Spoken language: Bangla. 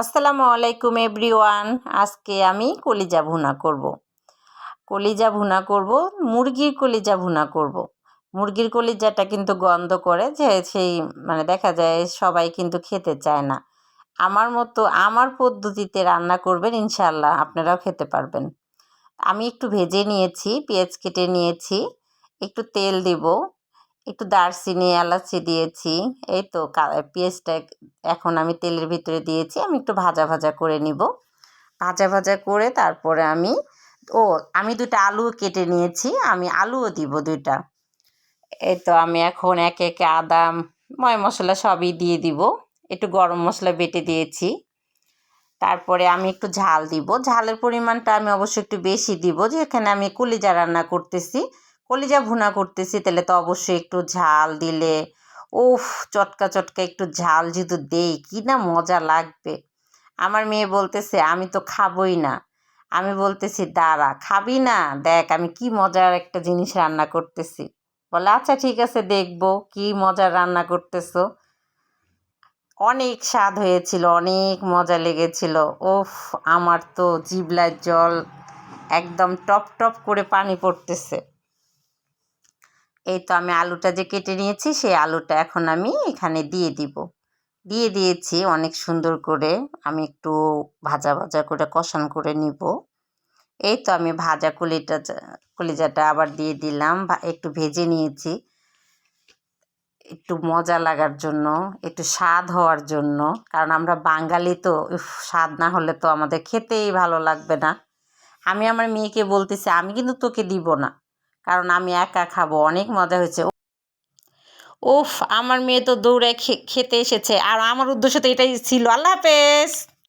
আসসালামু আলাইকুম এভরিওয়ান। আজকে আমি কলিজা ভুনা করব। মুরগির কলিজা ভুনা করব। মুরগির কলিজাটা কিন্তু গন্ধ করে, যে সেই দেখা যায় সবাই কিন্তু খেতে চায় না। আমার পদ্ধতিতে রান্না করবেন, ইনশাআল্লাহ আপনারাও খেতে পারবেন। আমি একটু ভেজে নিয়েছি, পেঁয়াজ কেটে নিয়েছি, একটু তেল দিব, একটু দারচিনি এলাচি দিয়েছি। এই তো পেঁয়াজটা এখন আমি তেলের ভিতরে দিয়েছি। আমি একটু ভাজা ভাজা করে নিব। ভাজা ভাজা করে তারপরে আমি দুটো আলু কেটে নিয়েছি, আমি আলুও দিব দুইটা। এই তো আমি এখন একে একে আদা, ময় মশলা সবই দিয়ে দিব। একটু গরম মশলা বেটে দিয়েছি। তারপরে আমি একটু ঝাল দিব। ঝালের পরিমাণটা আমি অবশ্যই একটু বেশি দিব, যে এখানে আমি কলিজা রান্না করতেছি, কলিজা ভুনা করতেছি, তাহলে তো অবশ্যই একটু ঝাল দিলে উফ, চটকা চটকা একটু ঝাল যদি দেই কি না মজা লাগবে। আমার মেয়ে বলতেছে আমি তো খাবই না। আমি বলতেছি দাঁড়া, খাবি না, দেখ আমি কি মজার একটা জিনিস রান্না করতেছি। বলে আচ্ছা ঠিক আছে, দেখবো কি মজার রান্না করতেছো। অনেক স্বাদ হয়েছিল, অনেক মজা লেগেছিল। ওফ, আমার তো জিভলার জল একদম টপ টপ করে পানি পড়তেছে। এই তো আমি আলুটা যে কেটে নিয়েছি, সেই আলুটা এখন আমি এখানে দিয়ে দিয়েছি অনেক সুন্দর করে। আমি একটু ভাজা ভাজা করে কষান করে নিব। এই তো আমি ভাজা কলিজাটা আবার দিয়ে দিলাম, একটু ভেজে নিয়েছি একটু মজা লাগার জন্য, একটু স্বাদ হওয়ার জন্য। কারণ আমরা বাঙালি তো, স্বাদ না হলে তো আমাদের খেতেই ভালো লাগবে না। আমি আমার মেয়েকে বলতেছি আমি কিন্তু তোকে দিব না, কারণ আমি একা খাবো। অনেক মজা হয়েছে। উফ, আমার মেয়ে তো দৌড়ে খেতে এসেছে, আর আমার উদ্দেশ্য তো এটাই ছিল। আল্লাহ হাফেজ।